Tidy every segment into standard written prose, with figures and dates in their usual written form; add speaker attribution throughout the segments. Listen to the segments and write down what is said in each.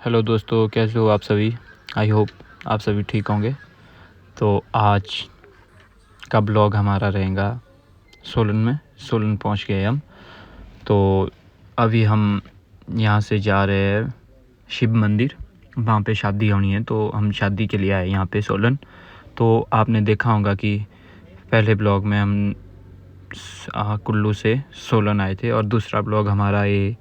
Speaker 1: Hello दोस्तों, कैसे हो आप सभी। आई होप आप सभी ठीक होंगे। तो आज का ब्लॉग हमारा रहेगा सोलन में। सोलन पहुंच गए हम। तो अभी हम यहाँ से जा रहे हैं शिव मंदिर। वहाँ पे शादी होनी है, तो हम शादी के लिए आए यहाँ पे सोलन। तो आपने देखा होगा कि पहले ब्लॉग में हम कुल्लू से सोलन आए थे और दूसरा ब्लॉग हमारा ये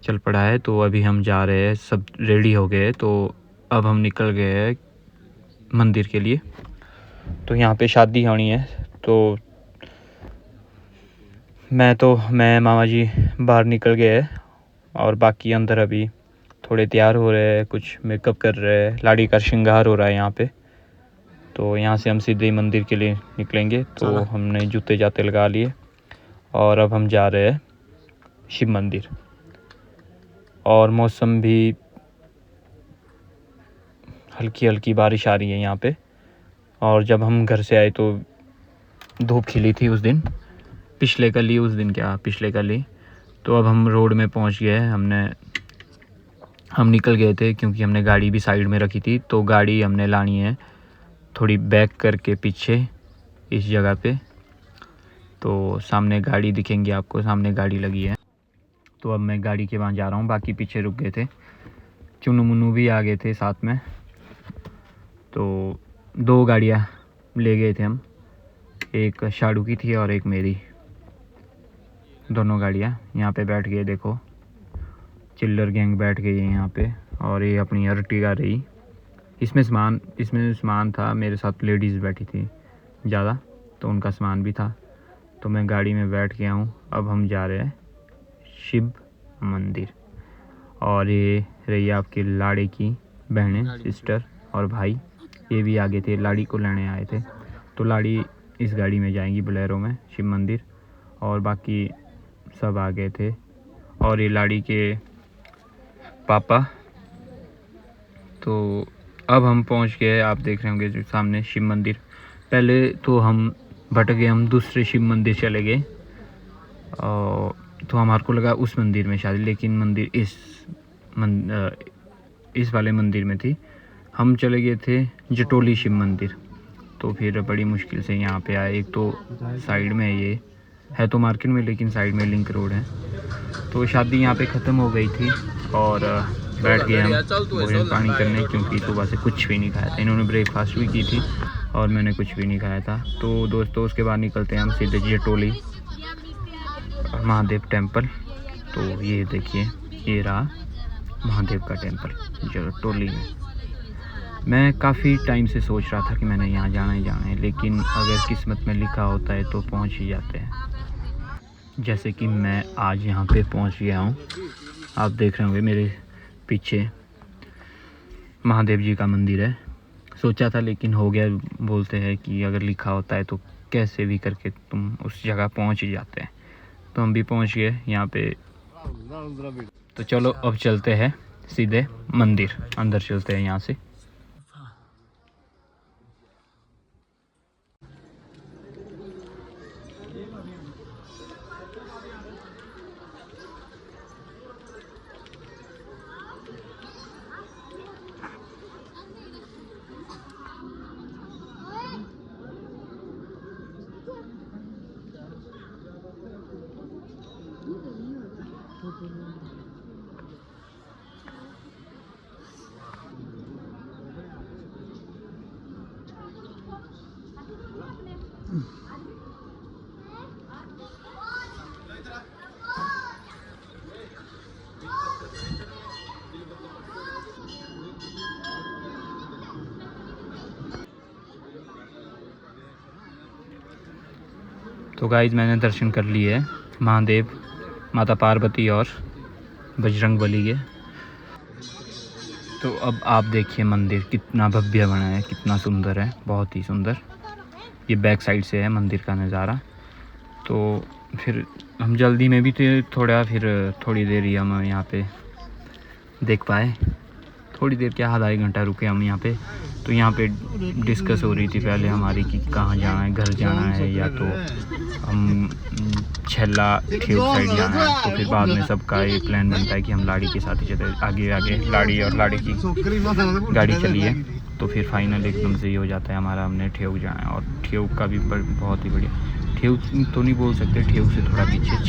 Speaker 1: चल पड़ा है। तो अभी हम जा रहे हैं, सब रेडी हो गए। तो अब हम निकल गए हैं मंदिर के लिए। तो यहाँ पे शादी होनी है। तो मैं मामा जी बाहर निकल गए हैं और बाकी अंदर अभी थोड़े तैयार हो रहे हैं, कुछ मेकअप कर रहे हैं, लाड़ी का श्रृंगार हो रहा है यहाँ पे। तो यहाँ से हम सीधे मंदिर के लिए निकलेंगे। तो हमने जूते जाते लगा लिए और अब हम जा रहे हैं शिव मंदिर। और मौसम भी हल्की हल्की बारिश आ रही है यहाँ पे। और जब हम घर से आए तो धूप खिली थी उस दिन, पिछले कल ही। तो अब हम रोड में पहुँच गए। हम निकल गए थे क्योंकि हमने गाड़ी भी साइड में रखी थी। तो गाड़ी हमने लानी है थोड़ी बैक करके पीछे इस जगह पे। तो सामने गाड़ी दिखेंगी आपको, सामने गाड़ी लगी है। तो अब मैं गाड़ी के वहाँ जा रहा हूँ। बाकी पीछे रुक गए थे, चुन्नू मुन्नू भी आ गए थे साथ में। तो 2 गाड़ियाँ ले गए थे हम, एक शाड़ू की थी और एक मेरी। दोनों गाड़ियाँ यहाँ पे बैठ गए। देखो चिल्लर गैंग बैठ गई है यहाँ पे। और ये अपनी अर्टिगा रही। इसमें सामान था, मेरे साथ लेडीज़ बैठी थी ज़्यादा, तो उनका सामान भी था। तो मैं गाड़ी में बैठ गया हूँ। अब हम जा रहे हैं शिव मंदिर। और ये रही आपकी लाड़ी की बहनें, सिस्टर और भाई, ये भी आगे थे, लाड़ी को लेने आए थे। तो लाड़ी इस गाड़ी में जाएंगी बोलेरो में शिव मंदिर, और बाकी सब आ गए थे। और ये लाड़ी के पापा। तो अब हम पहुंच गए, आप देख रहे होंगे जो सामने शिव मंदिर। पहले तो हम भटक गए, हम दूसरे शिव मंदिर चले गए। और तो हमारे को लगा उस मंदिर में शादी, लेकिन मंदिर इस वाले मंदिर में थी। हम चले गए थे जटोली शिव मंदिर। तो फिर बड़ी मुश्किल से यहाँ पे आए। एक तो साइड में ये है तो मार्केट में, लेकिन साइड में लिंक रोड है। तो शादी यहाँ पे ख़त्म हो गई थी और बैठ गए हम भोजन पानी करने, क्योंकि सुबह से कुछ भी नहीं खाया था। इन्होंने ब्रेकफास्ट भी की थी और मैंने कुछ भी नहीं खाया था। तो दोस्तों उसके बाद निकलते हैं हम सीधे जटोली महादेव टेम्पल। तो ये देखिए, ये रहा महादेव का टेम्पल जटोली में। मैं काफ़ी टाइम से सोच रहा था कि मैंने यहाँ जाना है, लेकिन अगर किस्मत में लिखा होता है तो पहुँच ही जाते हैं। जैसे कि मैं आज यहाँ पे पहुँच गया हूँ। आप देख रहे होंगे मेरे पीछे महादेव जी का मंदिर है। सोचा था लेकिन हो गया। बोलते हैं कि अगर लिखा होता है तो कैसे भी करके तुम उस जगह पहुँच ही जाते हैं। तो हम भी पहुँच गए यहाँ पे। तो चलो अब चलते हैं सीधे मंदिर, अंदर चलते हैं यहाँ से। तो गाइस मैंने दर्शन कर लिए है महादेव, माता पार्वती और बजरंगबली के। तो अब आप देखिए मंदिर कितना भव्य बना है, कितना सुंदर है, बहुत ही सुंदर। ये बैक साइड से है मंदिर का नज़ारा। तो फिर हम जल्दी में भी थे थोड़ा, फिर थोड़ी देर ही हम यहाँ पे देख पाए। थोड़ी देर क्या, आधा 1 घंटा रुके हम यहाँ पे। तो यहाँ पे डिस्कस हो रही थी पहले हमारी कि कहाँ जाना है, घर जाना है या तो हम छेला ठेऊ साइड जाना है। तो फिर बाद में सबका ये प्लान बनता है कि हम लाड़ी के साथ ही चलते, आगे आगे लाड़ी और लाड़ी की गाड़ी चली है। तो फिर फाइनल एकदम से ये हो जाता है हमारा, हमने ठेऊ जाना है। और ठेऊ का भी बहुत ही बढ़िया, ठेऊ तो नहीं बोल सकते, ठेऊ से थोड़ा पीछे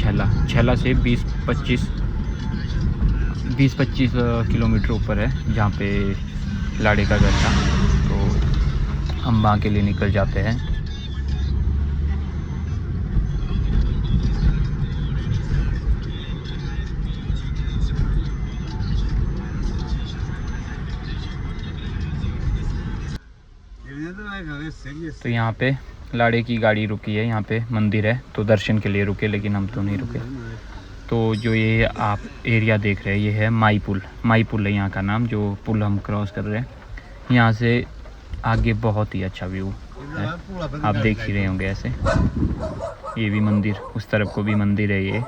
Speaker 1: छेला से 20-25 किलोमीटर ऊपर है जहाँ पे लाड़े का घर था। तो हम वहाँ के लिए निकल जाते हैं। तो यहाँ पे लाड़े की गाड़ी रुकी है, यहाँ पे मंदिर है तो दर्शन के लिए रुके, लेकिन हम तो नहीं रुके। तो जो ये आप एरिया देख रहे हैं ये है माई पुल है यहाँ का नाम, जो पुल हम क्रॉस कर रहे हैं। यहाँ से आगे बहुत ही अच्छा व्यू है, आप देख ही रहे होंगे। ऐसे ये भी मंदिर, उस तरफ को भी मंदिर है ये।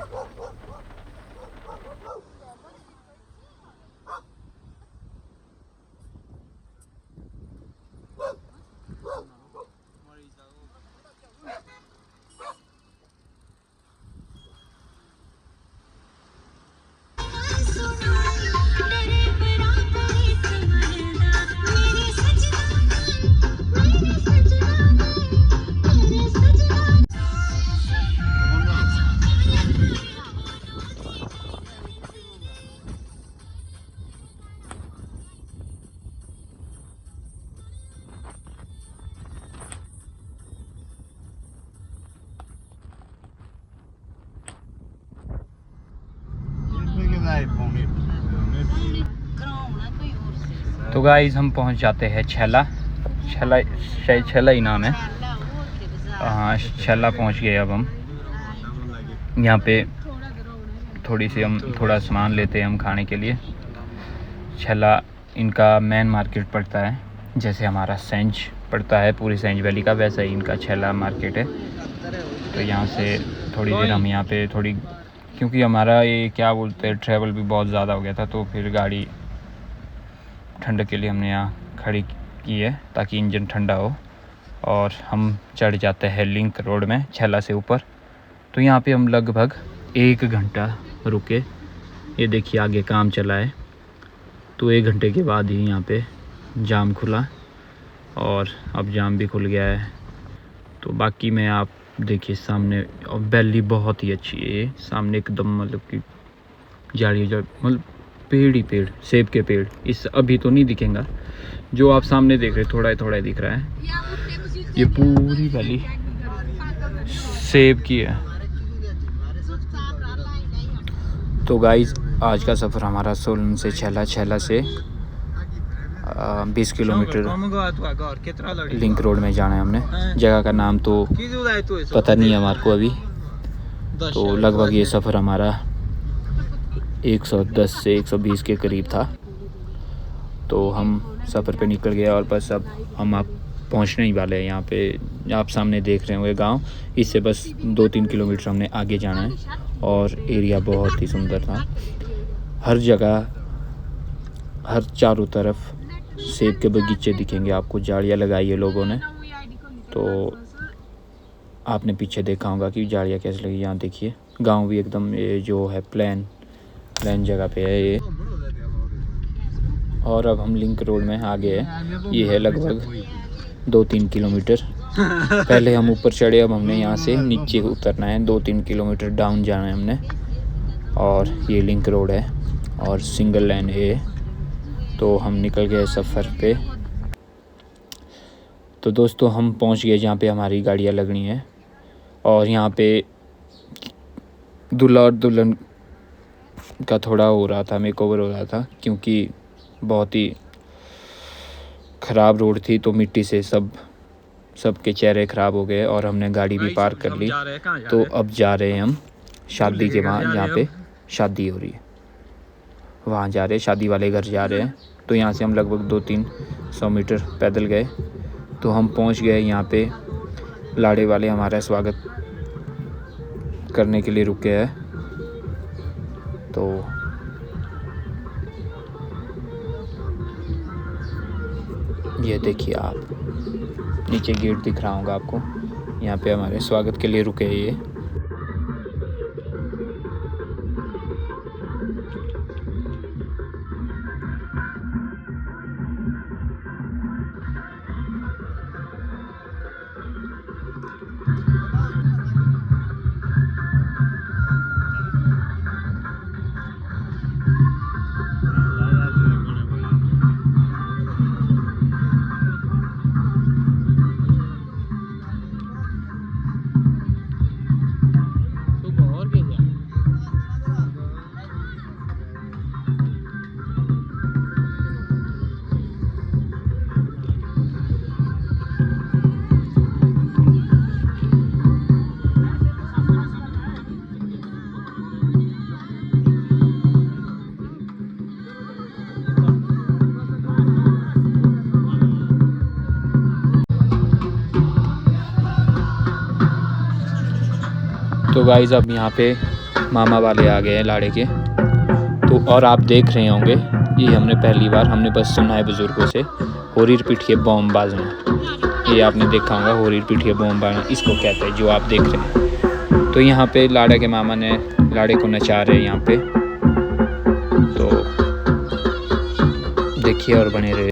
Speaker 1: तो गाइस हम पहुंच जाते हैं छेला शायद छेला ही नाम है। हाँ छेला पहुंच गए। अब हम यहाँ पे थोड़ा सामान लेते हैं हम खाने के लिए। छेला इनका मेन मार्केट पड़ता है, जैसे हमारा सेंज पड़ता है पूरी सेंज वैली का, वैसा ही इनका छेला मार्केट है। तो यहाँ से थोड़ी देर हम यहाँ पे क्योंकि हमारा ये क्या बोलते हैं ट्रैवल भी बहुत ज़्यादा हो गया था, तो फिर गाड़ी ठंड के लिए हमने यहाँ खड़ी की है ताकि इंजन ठंडा हो। और हम चढ़ जाते हैं लिंक रोड में छेला से ऊपर। तो यहाँ पे हम लगभग 1 घंटा रुके। ये देखिए आगे काम चला है, तो 1 घंटे के बाद ही यहाँ पे जाम खुला, और अब जाम भी खुल गया है। तो बाकी में आप देखिए सामने, और वैली बहुत ही अच्छी है ये। सामने एकदम मतलब कि झाड़ी मतलब पेड़ ही पेड़, सेब के पेड़। इस अभी तो नहीं दिखेगा, जो आप सामने देख रहे थोड़ा ही दिख रहा है। ये पूरी वैली सेब की है। तो गाइस आज का सफ़र हमारा सोलन से छेला से 20 किलोमीटर लिंक रोड में जाना है हमने। जगह का नाम तो पता नहीं है हमारे को अभी। तो लगभग ये सफ़र हमारा 110 से 120 के करीब था। तो हम सफ़र पे निकल गए और बस अब हम आप पहुंचने ही वाले हैं। यहाँ पे आप सामने देख रहे होंगे गांव, इससे बस 2-3 किलोमीटर हमने आगे जाना है। और एरिया बहुत ही सुंदर था, हर जगह, हर चारों तरफ सेब के बगीचे दिखेंगे आपको, झाड़ियाँ लगाई है लोगों ने। तो आपने पीछे देखा होगा कि झाड़ियाँ कैसे लगी। यहाँ देखिए गांव भी एकदम ये जो है प्लेन जगह पे है ये। और अब हम लिंक रोड में आ गए हैं। ये है लगभग 2-3 किलोमीटर। पहले हम ऊपर चढ़े, अब हमने यहाँ से नीचे उतरना है। 2-3 किलोमीटर डाउन जाना है हमने। और ये लिंक रोड है और सिंगल लाइन है। तो हम निकल गए सफ़र पे। तो दोस्तों हम पहुँच गए जहाँ पे हमारी गाड़ियाँ लगनी है। और यहाँ पे दूल्हा और दुल्हन का थोड़ा हो रहा था, मेकओवर हो रहा था, क्योंकि बहुत ही ख़राब रोड थी। तो मिट्टी से सबके चेहरे ख़राब हो गए और हमने गाड़ी भी पार्क कर ली। तो अब जा रहे हैं हम शादी के वहाँ, जहाँ पे शादी हो रही है वहाँ जा रहे हैं, शादी वाले घर जा रहे हैं। तो यहाँ से हम लगभग 200-300 मीटर पैदल गए। तो हम पहुँच गए यहाँ पे। लाड़े वाले हमारा स्वागत करने के लिए रुके हैं। तो ये देखिए आप नीचे गेट दिख रहा होगा आपको, यहाँ पे हमारे स्वागत के लिए रुके हैं ये। तो गाइस अब यहाँ पे मामा वाले आ गए हैं लाड़े के। तो और आप देख रहे होंगे, ये हमने पहली बार, हमने बस सुना है बुज़ुर्गों से, होरीर पिठिए बॉम्ब बाजना। ये आपने देखा होगा, होरीर पिठिए बॉम्ब बाजना इसको कहते हैं, जो आप देख रहे हैं। तो यहाँ पे लाड़ा के मामा ने लाड़े को नचा रहे हैं यहाँ पे, तो देखिए और बने रहे।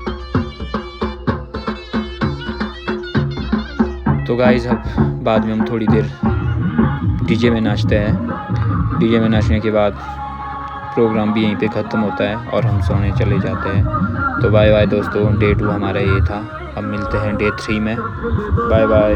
Speaker 1: तो गाइस अब बाद में हम थोड़ी देर डीजे में नाचते हैं। डीजे में नाचने के बाद प्रोग्राम भी यहीं पे ख़त्म होता है और हम सोने चले जाते हैं। तो बाय बाय दोस्तों, डे 2 हमारा ये था। अब मिलते हैं डे 3 में। Bye bye.